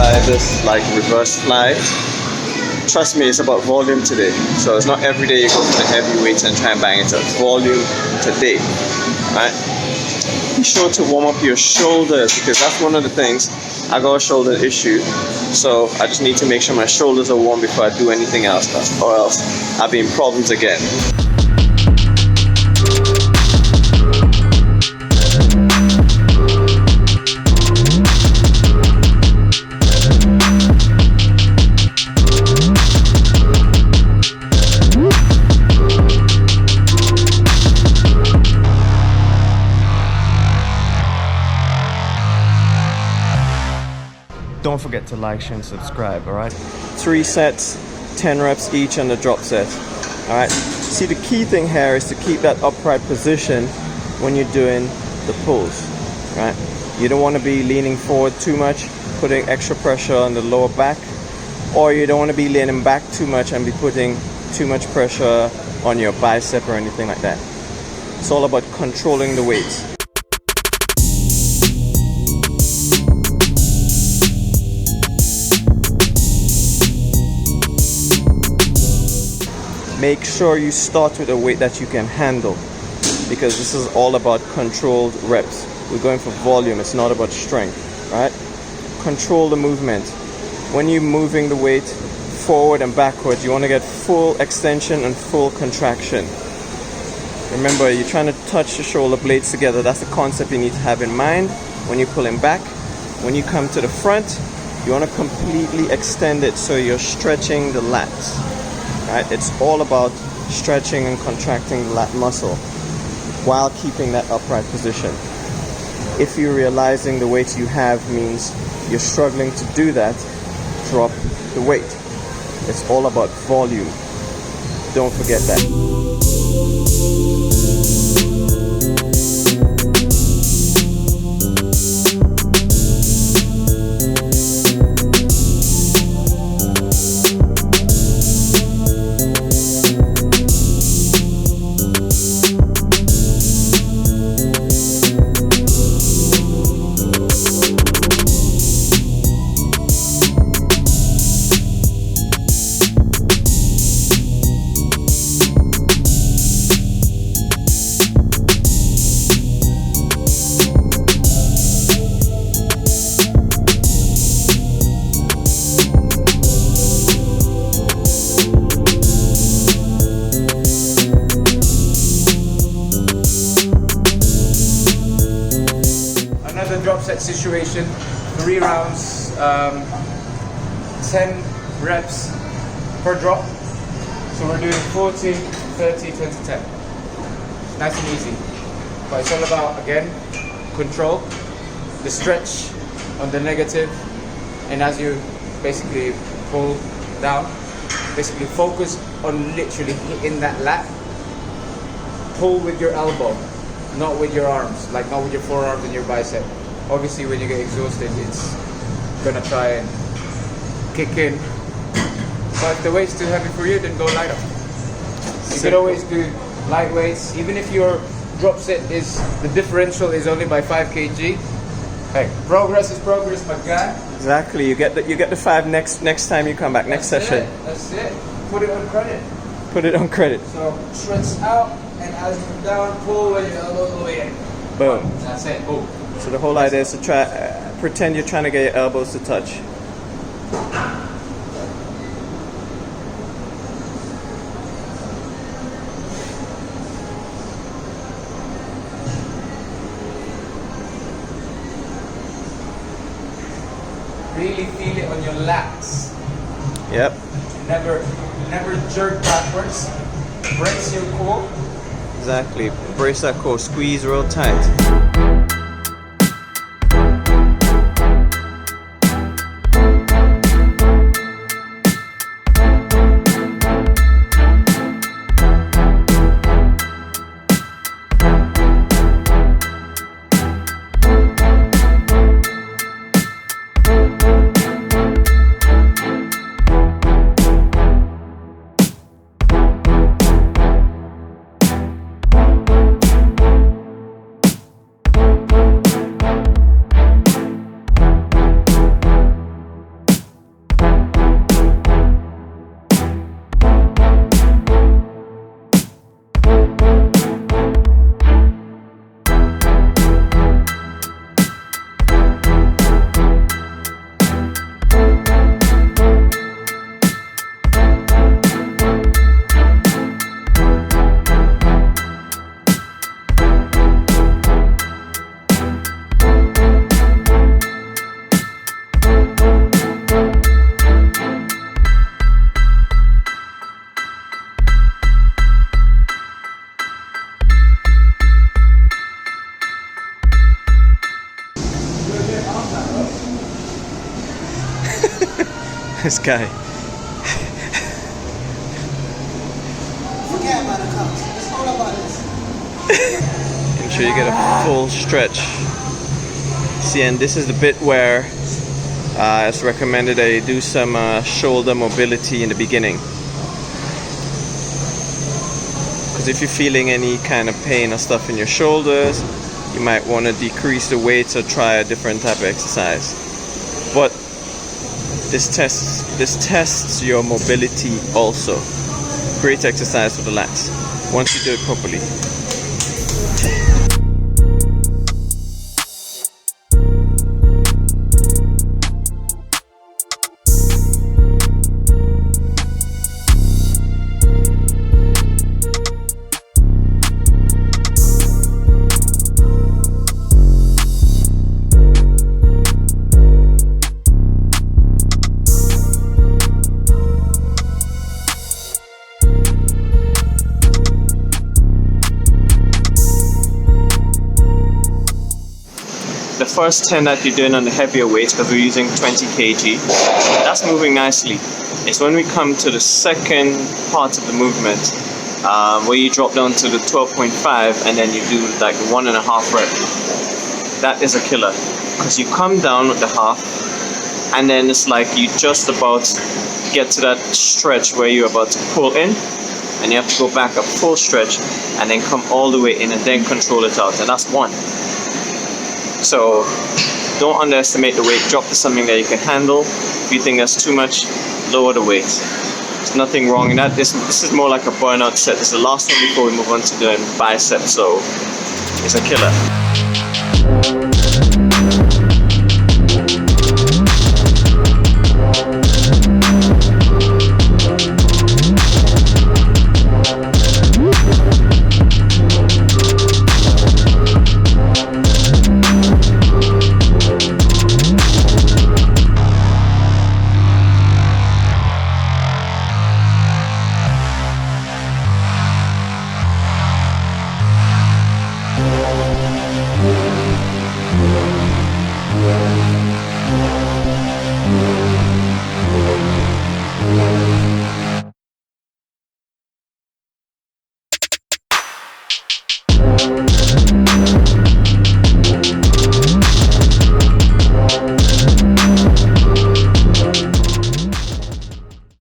by this like reverse fly. Trust me, it's about volume today. So it's not every day you go for the heavy weights and try and bang it up. Volume today, right? Be sure to warm up your shoulders because that's one of the things. I got a shoulder issue, so I just need to make sure my shoulders are warm before I do anything else, or else I'll be in problems again. Don't forget to like, share, and subscribe, alright? 3 sets, 10 reps each on the drop set, alright? See, the key thing here is to keep that upright position when you're doing the pulls, right? You don't want to be leaning forward too much, putting extra pressure on the lower back, or you don't want to be leaning back too much and be putting too much pressure on your bicep or anything like that. It's all about controlling the weights. Make sure you start with a weight that you can handle because this is all about controlled reps. We're going for volume, it's not about strength, right? Control the movement. When you're moving the weight forward and backward, you want to get full extension and full contraction. Remember, you're trying to touch the shoulder blades together. That's the concept you need to have in mind when you're pulling back. When you come to the front, you want to completely extend it so you're stretching the lats. Right? It's all about stretching and contracting the lat muscle while keeping that upright position. If you're realizing the weight you have means you're struggling to do that, drop the weight. It's all about volume. Don't forget that. Drop set situation, 3 rounds, 10 reps per drop. So we're doing 40, 30, 20, 10. Nice and easy. But it's all about, again, control, the stretch on the negative, and as you basically pull down, basically focus on literally hitting that lat. Pull with your elbow, not with your arms, like not with your forearms and your bicep. Obviously, when you get exhausted, it's gonna try and kick in. But if the weight's too heavy for you, then go lighter. You can always do light weights, even if your drop set is, the differential is only by 5 kg. Hey, progress is progress, my guy. Exactly. You get the 5 next time you come back, next session. That's it. Put it on credit. Put it on credit. So stretch out, and as you come down, pull with your elbows all the way in. Boom. That's it. Boom. So the whole idea is to try, pretend you're trying to get your elbows to touch. Really feel it on your lats. Yep. Never jerk backwards. Brace your core. Exactly. Brace that core. Squeeze real tight. This guy. Forget about the cups. It's all about this. Ensure you get a full stretch. See, and this is the bit where it's recommended that you do some shoulder mobility in the beginning. Because if you're feeling any kind of pain or stuff in your shoulders, you might want to decrease the weights or try a different type of exercise. But this tests your mobility also. Great exercise for the lats once you do it properly. The first 10 that you're doing on the heavier weights, because we're using 20 kg, that's moving nicely. It's when we come to the second part of the movement, where you drop down to the 12.5 and then you do like 1.5 rep. That is a killer, because you come down with the half and then it's like you just about get to that stretch where you're about to pull in, and you have to go back a full stretch and then come all the way in and then control it out, and that's one. So don't underestimate the weight. Drop to something that you can handle. If you think that's too much, lower the weight. There's nothing wrong in that. This is more like a burnout set. This is the last one before we move on to doing biceps, so it's a killer.